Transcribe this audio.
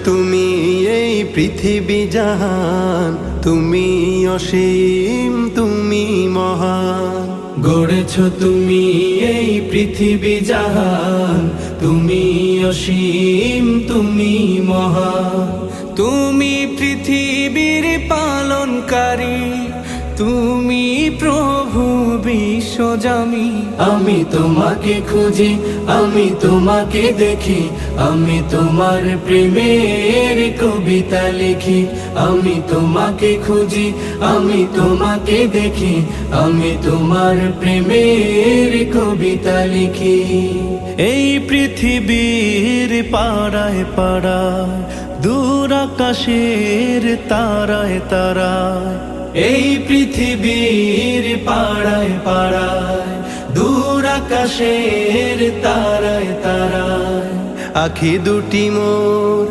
তুমি এই পৃথিবী জাহান, তুমি অসীম, তুমি মহান। গড়েছ তুমি এই পৃথিবী জাহান, তুমি অসীম, তুমি মহান। তুমি পৃথিবীর পালনকারী, তুমি প্রভু বিশ্বজামি। আমি তোমাকে খুঁজি, আমি তোমাকে দেখি, আমি তোমার প্রেমের কবিতা লিখি। আমি তোমাকে খুঁজি, আমি তোমাকে দেখি, আমি তোমার প্রেমের কবিতা লিখি। এই পৃথিবীর পাড়ায় পাড়ায়, দূর আকাশের তারায় তারায়, এই পৃথিবীর পাড়ায় পাড়ায়, দূর আকাশের তারায় তারায়, আখি দুটি মোর